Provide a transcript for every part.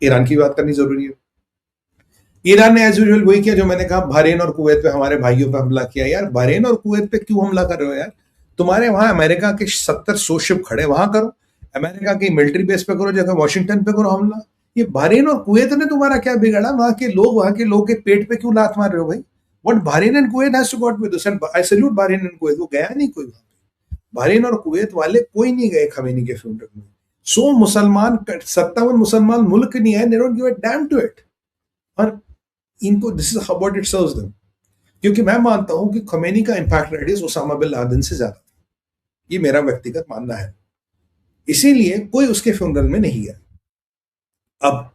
Iran की बात करनी जरूरी है। ईरान ने एज यूजुअल वही किया जो मैंने कहा, बहरीन और कुवैत पे हमारे भाइयों पे हमला किया। यार बहरीन और कुवैत पे क्यों हमला कर रहे हो यार? तुम्हारे वहां अमेरिका के 70-100 शिप खड़े, वहां करो। अमेरिका की मिलिट्री बेस पे करो, जगह वॉशिंगटन पे करो हमला। ये बहरीन और कुवैत ने तुम्हारा क्या बिगाड़ा? वहां के लोग के पेट पे क्यों लात मार रहे हो भाई? What Bahrain and Kuwait has to got with this, and I salute Bahrain and Kuwait. वो गया नहीं कोई वहां पे। बहरीन और कुवैत वाले कोई नहीं गए खमीनी के फ्यूनरल में। 100 मुसलमान, 57 मुसलमान मुल्क नहीं है, they don't give a damn to it. और इनको this is what it serves them. क्योंकि मैं मानता हूं कि खमेनी का impact radius Osama bin Laden से ज्यादा था। ये मेरा व्यक्तिगत मानना है, इसीलिए कोई उसके फ्यूनरल में नहीं गया। अब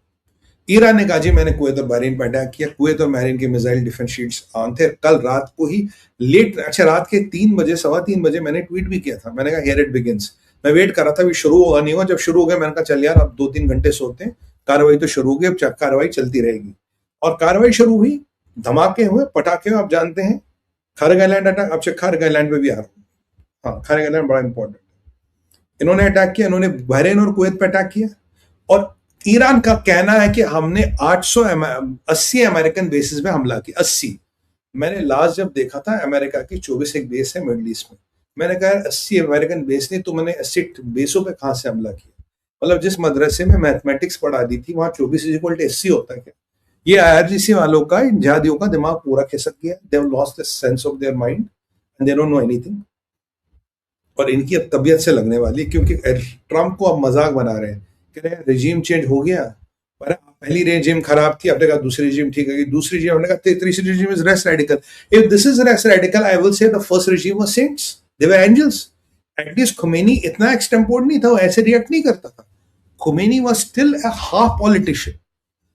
ईरान ने कहा जी मैंने कुवैत और बहरीन पर अटैक किया। कुवैत और बहरीन के मिसाइल डिफेंस शीट्स ऑन थे। कल रात को ही लेट, अच्छा रात के 3 बजे, 3:15 मैंने ट्वीट भी किया था। मैंने कहा हियर इट बिगिंस। मैं वेट कर रहा था भी शुरू होगा नहीं हुआ। जब शुरू हो गया मैंने कहा चल यार अब 2-3 घंटे सोते हैं, कार्रवाई तो शुरू हो गई, अब कार्रवाई चलती रहेगी। और कार्रवाई शुरू हुई, धमाके हुए, पटाखे हुए। आप जानते हैं खारग आइलैंड अटैक, अब खारग आइलैंड पे भी आ रहा हूँ। हाँ, खारग आइलैंड बड़ा इंपॉर्टेंट। इन्होंने अटैक किया, इन्होंने बहरीन और कुवैत पे अटैक किया। और ईरान का कहना है कि हमने 80 अमेरिकन बेसिस में हमला किया। 80। मैंने लास्ट जब देखा था अमेरिका की 24 एक बेस है मिडिल ईस्ट में। मैंने कहा 80 अमेरिकन बेस नहीं तो मैंने 80 बेसों पे कहां से हमला किया? मतलब जिस मदरसे में मैथमेटिक्स पढ़ा दी थी वहां 24 = 80 होता है क्या? ये आईआरजीसी वालों का, इन जिहादियों का दिमाग पूरा खिसक गया। They have lost the sense of their mind and they don't know anything. और इनकी अब तबीयत से लगने वाली है, क्योंकि ट्रंप को अब मजाक बना रहे हैं, कह रहे हैं रिजीम चेंज हो गया। पर पहली रेजिम खराब थी, आपने कहा दूसरी रेजिम ठीक है, दूसरी रेजिम हमने कहा तीसरी regime is race radical. If this is race radical I will say the first regime was saints, they were angels. At least Khomeini इतना एक्सटेम्पोर्ड नहीं था, वो ऐसे रिएक्ट नहीं करता था। Khomeini was still a half politician.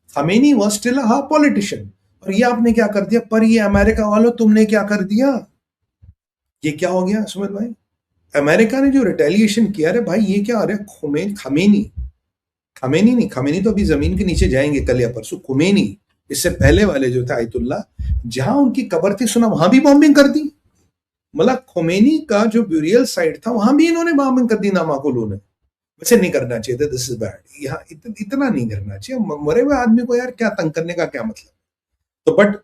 Khamenei was still a half politician. और ये आपने क्या कर दिया? पर ये अमेरिका वालों तुमने क्या कर दिया? ये क्या हो गया सुमित भाई? अमेरिका ने जो रिटेलिएशन किया, अरे भाई ये क्या आ रहा है? खमेनी खमेनी नहीं, खमेनी तो अभी जमीन के नीचे जाएंगे कल या परसों। खुमैनी, इससे पहले वाले जो थे आयतुल्ला, जहां उनकी कब्र थी सुना वहां भी बॉम्बिंग कर दी। मतलब खुमैनी का जो ब्यूरियल साइट था वहां भी इन्होंने बॉम्बिंग कर दी नामाकुलों ने। वैसे नहीं करना चाहिए था, दिस इज बैड। यहाँ इतना नहीं करना चाहिए। मरे हुए आदमी को यार क्या तंग करने का क्या मतलब? तो बट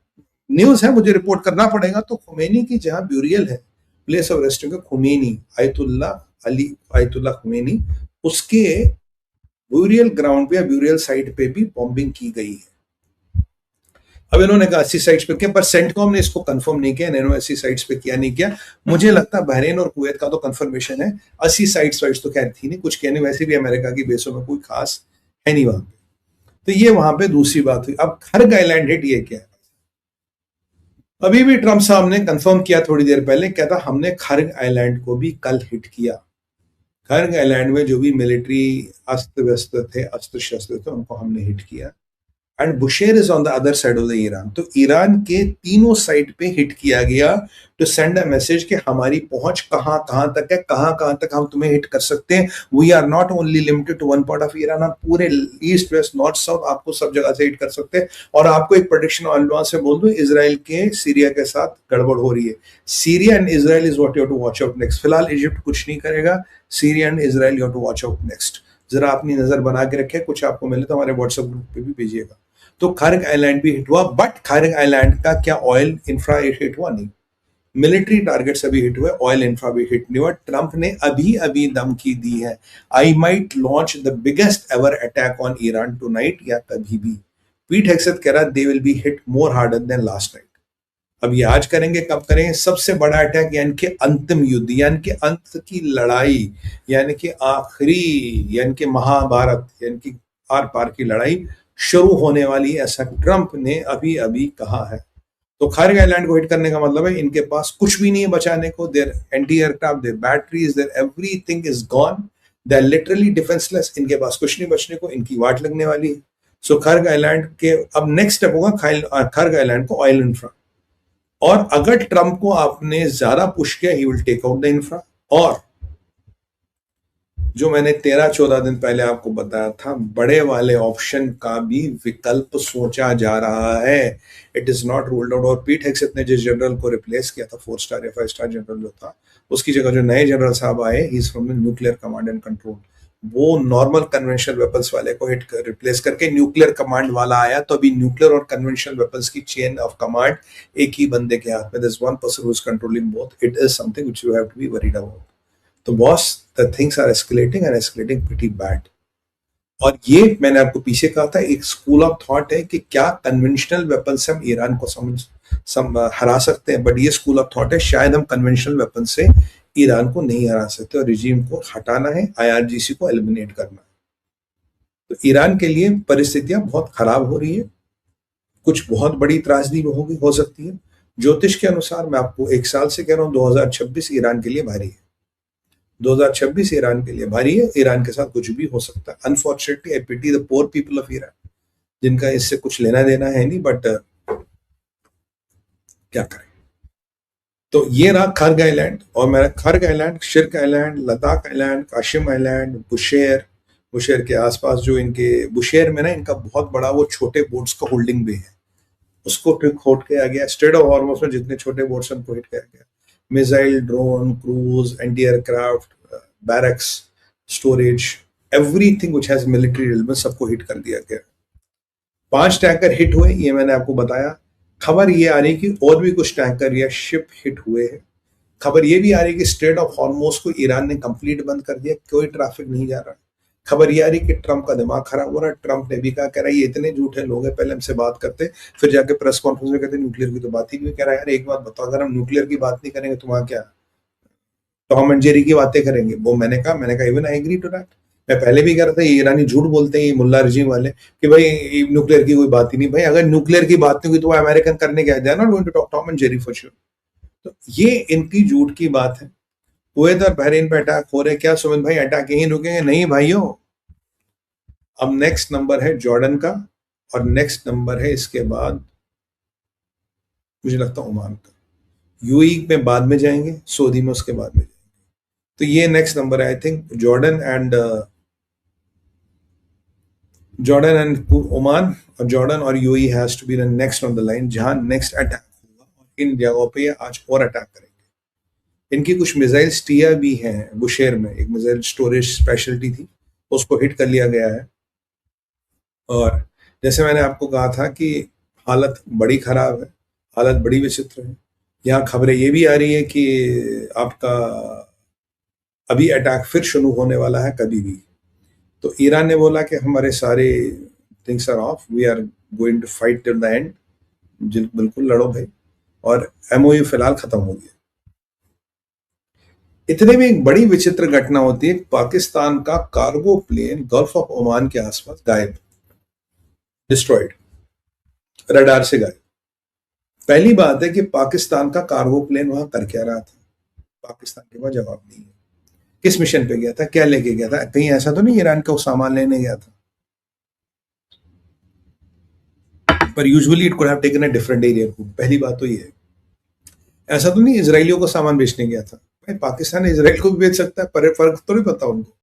न्यूज है, मुझे रिपोर्ट करना पड़ेगा। तो खुमैनी की जहां ब्यूरियल है, प्लेस ऑफ रेस्टिंग है खुमैनी, आयतुल्ला अली आयतुल्ला खुमैनी, उसके ब्यूरियल ग्राउंड पे या ब्यूरियल साइट पे भी बॉम्बिंग की गई है। अब इन्होंने कहा 80 साइट्स पे किया, पर सेंटकॉम ने इसको कंफर्म नहीं किया। इन्होंने 80 साइट्स पे किया नहीं किया। मुझे लगता है बहरीन और कुवैत का तो कंफर्मेशन है। 80 साइट्स तो खैर थी नहीं, कुछ कहने वैसे भी अमेरिका की बेसों में कोई खास है नहीं वहां पे। तो ये वहां पे दूसरी बात हुई। अब खरग आइलैंड हिट ये क्या है? अभी भी ट्रंप साहब ने कंफर्म किया थोड़ी देर पहले, कहता हमने खरग आइलैंड को भी कल हिट किया। खरग आइलैंड में जो भी मिलिट्री अस्त व्यस्त थे, अस्त्र शस्त्र थे, उनको हमने हिट किया। And Bushehr is on the other side of the Iran. तो ईरान के तीनों साइड पे हिट किया गया टू सेंड अ मैसेज कि हमारी पहुंच कहां कहां तक है, कहां कहां तक हम तुम्हें हिट कर सकते हैं। We are not only limited to one part of Iran, हम पूरे ईस्ट वेस्ट नॉर्थ साउथ आपको सब जगह से हिट कर सकते हैं। और आपको एक प्रेडिक्शन एडवांस से बोल दूं, इजराइल के सीरिया के साथ गड़बड़ हो रही है। Syria and Israel is what you have to watch out next. फिलहाल इजिप्ट कुछ नहीं करेगा, Syria and Israel you have to watch out next. जरा अपनी नजर बना के रखे, कुछ आपको मिले तो हमारे व्हाट्सएप ग्रुप पे भी भेजिएगा। तो खरग आइलैंड भी हिट हुआ, बट खरग आइलैंड का क्या ऑयल इंफ्रा हिट हुआ? नहीं। मिलिट्री टारगेट्स अभी हिट हुए, ऑयल इंफ्रा भी हिट नहीं हुआ। ट्रंप ने अभी अभी धमकी दी है, I might launch the biggest ever attack on Iran tonight, या कभी भी। पीट हेगसेथ कह रहा they will be hit more harder than last night. अब ये आज करेंगे, कब करेंगे? सबसे बड़ा अटैक, यानी कि अंतिम युद्ध, यानी कि अंत की लड़ाई, यानी कि आखिरी, यानी कि महाभारत, यानी कि आर पार की लड़ाई शुरू होने वाली, ऐसा ट्रंप ने अभी अभी कहा है। तो खरग आइलैंड को हिट करने का मतलब है इनके पास कुछ भी नहीं है बचाने को। Their anti aircraft, their batteries, their everything is gone. They are literally defenceless. इनके पास कुछ नहीं बचने को, इनकी वाट लगने वाली है। सो खरग आइलैंड के अब नेक्स्ट स्टेप होगा खरग आइलैंड को ऑयल इंफ्रा। और अगर ट्रंप को आपने ज्यादा पुश किया, he will take out the infra. और जो मैंने 13-14 दिन पहले आपको बताया था, बड़े वाले ऑप्शन का भी विकल्प सोचा जा रहा है। It is not ruled out. और पीट हेगसेथ ने जिस जनरल को रिप्लेस किया था, 4 स्टार या 5 स्टार जनरल जो था, उसकी जगह जो नए जनरल साहब आए, he is from the nuclear command and control. वो नॉर्मल कन्वेंशनल वेपन्स वाले को हिट कर रिप्लेस करके न्यूक्लियर कमांड वाला आया, तो अभी न्यूक्लियर और कन्वेंशनल वेपन्स की चेन ऑफ कमांड एक ही बंदे के हाथ में, there's one person who is controlling both. It is something which you have to be worried about. तो boss, the things are escalating and escalating pretty bad. और ये मैंने आपको पीछे कहा था, एक स्कूल ऑफ थॉट है कि क्या कन्वेंशनल वेपन से हम ईरान को हरा सकते हैं, बट ये स्कूल ऑफ थॉट है शायद हम कन्वेंशनल वेपन से ईरान को नहीं हरा सकते और रिजीम को हटाना है, आईआरजीसी को एलिमिनेट करना है। तो ईरान के लिए परिस्थितियां बहुत खराब हो रही है, कुछ बहुत बड़ी त्रासदी होगी, हो सकती है। ज्योतिष के अनुसार मैं आपको एक साल से कह रहा हूं, 2026 ईरान के लिए भारी है। 2026 ईरान के लिए भारी है, ईरान के साथ कुछ भी हो सकता है। Unfortunately I pity the poor people of Iran, जिनका इससे कुछ लेना देना है नहीं, बट क्या करें। तो ये रहा खर्ग आइलैंड, और मेरा खर्ग आइलैंड, शिर्क island, Ladakh island, Qeshm island, Bushehr के आसपास जो इनके बुशेर में ना इनका बहुत बड़ा वो छोटे बोट्स का होल्डिंग बे है, उसको होट किया गया। स्ट्रेट ऑफ हॉर्मुज़ में जितने छोटे बोट्स हैं उनको हिट किया गया। Missile, drone, cruise, anti aircraft, barracks, storage, everything which has military relevance सबको हिट कर दिया गया। 5 टैंकर हिट हुए, ये मैंने आपको बताया। खबर ये आ रही कि और भी कुछ टैंकर या शिप हिट हुए हैं। खबर ये भी आ रही कि स्ट्रेट ऑफ हॉर्मुज़ को ईरान ने कंप्लीट बंद कर दिया, कोई ट्रैफिक नहीं जा रहा। खबर ये आ रही कि ट्रंप का दिमाग खराब हो रहा है। ट्रंप ने भी कहा, कह रहा है ये इतने झूठे लोग हैं, पहले हमसे बात करते, फिर जाके प्रेस कॉन्फ्रेंस में कहते न्यूक्लियर की तो बात ही नहीं। कह रहा है यार एक बात बताओ, अगर हम न्यूक्लियर की बात नहीं करेंगे तो वहां क्या टॉम एंड जेरी की बातें करेंगे? वो मैंने कहा even I agree to that. मैं पहले भी कह रहा था ये ईरानी झूठ बोलते हैं, ये मुल्ला रजीम वाले, कि भाई न्यूक्लियर की कोई बात ही नहीं। भाई अगर न्यूक्लियर की बात नहीं हुई तो वो अमेरिकन करने क्या, they are not going to talk Tom and Jerry for sure. तो ये इनकी झूठ की बात है। कुवैत और बहरीन पे अटैक हो रहे, क्या सुमित भाई अटैक यहीं रुकेंगे? नहीं भाइयों, अब नेक्स्ट नंबर है जॉर्डन का, और नेक्स्ट नंबर है इसके बाद मुझे लगता है ओमान का। यूएई में बाद में जाएंगे, सऊदी में उसके बाद में जाएंगे। तो ये नेक्स्ट नंबर है, I think Jordan and Oman, और जॉर्डन और UAE has to be the next on the line जहां नेक्स्ट अटैक होगा, और इन जगहों पे आज और अटैक करेंगे। इनकी कुछ मिसाइल स्टिया भी हैं बुशेर में, एक मिसाइल स्टोरेज स्पेशलिटी थी, उसको हिट कर लिया गया है। और जैसे मैंने आपको कहा था कि हालत बड़ी खराब है, हालत बड़ी विचित्र है। यहाँ खबरें ये भी आ रही है कि आपका अभी अटैक फिर शुरू होने वाला है कभी भी। तो ईरान ने बोला कि हमारे सारे things are off, we are going to fight till the end. बिल्कुल लड़ो भाई, और एमओयू फिलहाल खत्म हो गया। इतने में एक बड़ी विचित्र घटना होती है, पाकिस्तान का cargo plane gulf of Oman के आसपास गायब, डिस्ट्रॉयड, रडार से गायब। पहली बात है कि पाकिस्तान का कार्गो प्लेन वहां कर क्या रहा था? पाकिस्तान के पास जवाब नहीं है। किस मिशन पे गया था, क्या लेके गया था? कहीं ऐसा तो नहीं ईरान का सामान लेने गया था? पर usually it could have taken a different area. पहली बात तो ये है, ऐसा तो नहीं इजराइलियों को सामान बेचने गया था। भाई पाकिस्तान इजराइल को भी बेच सकता है, पर फर्क तो नहीं पता उनको।